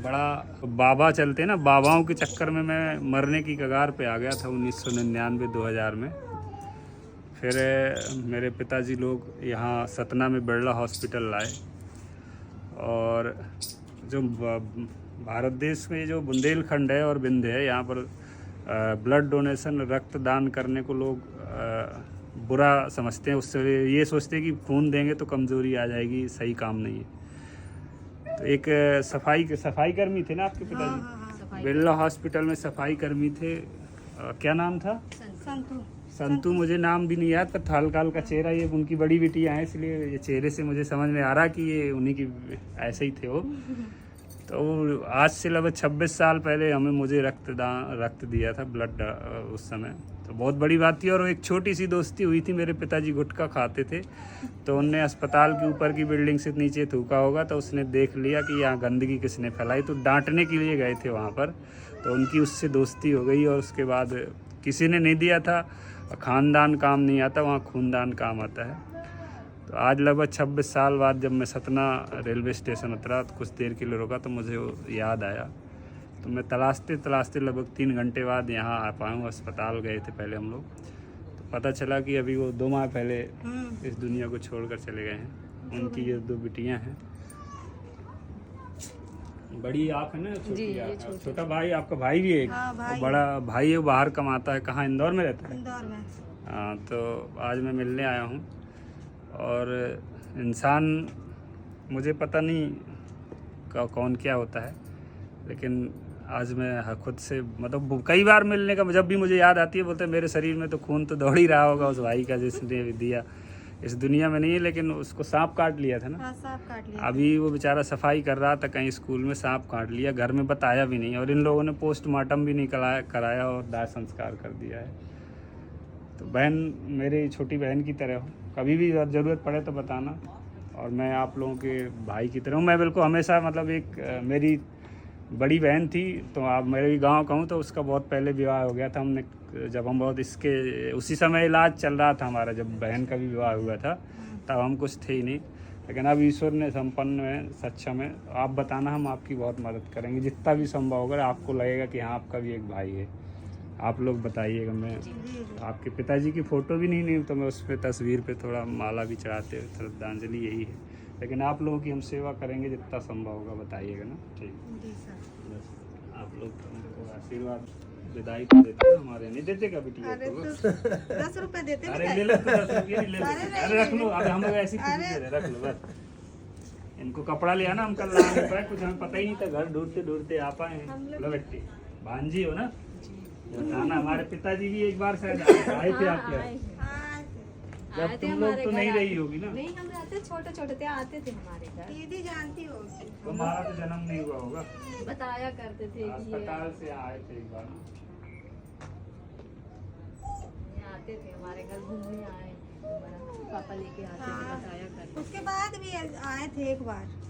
बड़ा बाबा चलते ना, बाबाओं के चक्कर में मैं मरने की कगार पे आ गया था 1999-2000 में। फिर मेरे पिताजी लोग यहाँ सतना में बिरला हॉस्पिटल लाए, और जो भारत देश में जो बुंदेलखंड है और विंध्य है, यहाँ पर ब्लड डोनेशन, रक्तदान करने को लोग बुरा समझते हैं। उससे ये सोचते हैं कि खून देंगे तो कमज़ोरी आ जाएगी, सही काम नहीं है। तो एक सफाई कर्मी थे ना आपके पिताजी, बिरला हॉस्पिटल में सफाई कर्मी थे। क्या नाम था? संतू। मुझे नाम भी नहीं याद, पर हल्का हल्का चेहरा, ये उनकी बड़ी बिटिया है, इसलिए ये चेहरे से मुझे समझ में आ रहा कि ये उन्हीं की ऐसे ही थे वो। तो आज से लगभग 26 साल पहले मुझे रक्त दिया था, ब्लड उस समय। तो बहुत बड़ी बात थी। और एक छोटी सी दोस्ती हुई थी, मेरे पिताजी गुटखा खाते थे, तो उनने अस्पताल के ऊपर की बिल्डिंग से नीचे थूका होगा, तो उसने देख लिया कि यहाँ गंदगी किसने फैलाई, तो डांटने के लिए गए थे वहाँ पर। तो उनकी उससे दोस्ती हो गई, और उसके बाद किसी ने नहीं दिया था। खानदान काम नहीं आता, वहाँ खूनदान काम आता है। तो आज लगभग 26 साल बाद जब मैं सतना रेलवे स्टेशन उतरा, तो कुछ देर के लिए रुका, तो मुझे वो याद आया। तो मैं तलाशते तलाशते लगभग 3 घंटे बाद यहाँ आ पाया हूँ। अस्पताल गए थे पहले हम लोग, तो पता चला कि अभी वो 2 माह पहले इस दुनिया को छोड़कर चले गए हैं। उनकी ये 2 बिटियाँ हैं। बड़ी आप है ना, छोटी आप। छोटा भाई, आपका भाई भी है एक? हाँ, भाई। बड़ा भाई है, वो बाहर कमाता है। कहाँ? इंदौर में रहता है? इंदौर में। हाँ, तो आज मैं मिलने आया हूँ। और इंसान, मुझे पता नहीं कौन क्या होता है, लेकिन आज मैं खुद से, मतलब कई बार मिलने का, जब भी मुझे याद आती है, बोलते हैं मेरे शरीर में तो खून तो दौड़ ही रहा होगा उस भाई का जिसने दिया। इस दुनिया में नहीं है, लेकिन उसको सांप काट लिया था ना। हाँ, सांप काट लिया। अभी वो बेचारा सफाई कर रहा था कहीं स्कूल में, सांप काट लिया, घर में बताया भी नहीं, और इन लोगों ने पोस्टमार्टम भी नहीं कराया और दाह संस्कार कर दिया है। तो बहन मेरी छोटी बहन की तरह हो, कभी भी ज़रूरत पड़े तो बताना। और मैं आप लोगों के भाई की तरह हूँ। मैं बिल्कुल हमेशा, मतलब एक मेरी बड़ी बहन थी, तो आप मेरे गांव का हूँ, तो उसका बहुत पहले विवाह हो गया था। हमने जब हम बहुत उसी समय इलाज चल रहा था हमारा, जब बहन का भी विवाह हुआ था, तब हम कुछ थे ही नहीं। लेकिन अब ईश्वर ने संपन्न है, सक्षम है। आप बताना, हम आपकी बहुत मदद करेंगे जितना भी संभव होगा। आपको लगेगा कि हाँ, आपका भी एक भाई है, आप लोग बताइएगा। मैं आपके पिताजी की फ़ोटो भी नहीं तो मैं उस पर तस्वीर पे थोड़ा माला भी चढ़ाते, श्रद्धांजलि यही है। लेकिन आप लोगों की हम सेवा करेंगे जितना संभव होगा, बताइएगा ना। ठीक, बस आप लोग हमको आशीर्वाद, विदाई को देते हैं हमारे, नहीं देते का बिटिया को? 10 रुपए देते। अरे ले लो, 10 रुपये नहीं ले लो। अरे रख लो, अब हम लोग ऐसी खुशी दे रहे, रख लो बस। इनको कपड़ा लिया ना, हम कल ला नहीं पाए, कुछ हमें पता ही नहीं था, घर ढूंढते ढूंढते आ पाए हैं। लो बेटी, भांजी हो ना, बताना। हमारे पिताजी भी एक बार शायद आए थे आपके यहाँ, जब तुम लोग तो नहीं रही होगी ना? नहीं, हम रहते छोटे छोटे थे, आते थे हमारे घर। दीदी जानती होगी। तुम्हारा तो जन्म नहीं हुआ होगा। बताया करते थे कि अस्पताल से आए थे एक बार, आते थे हमारे घर घूमने, आए पापा लेके आते थे, बताया करते। उसके बाद भी आए थे एक बार।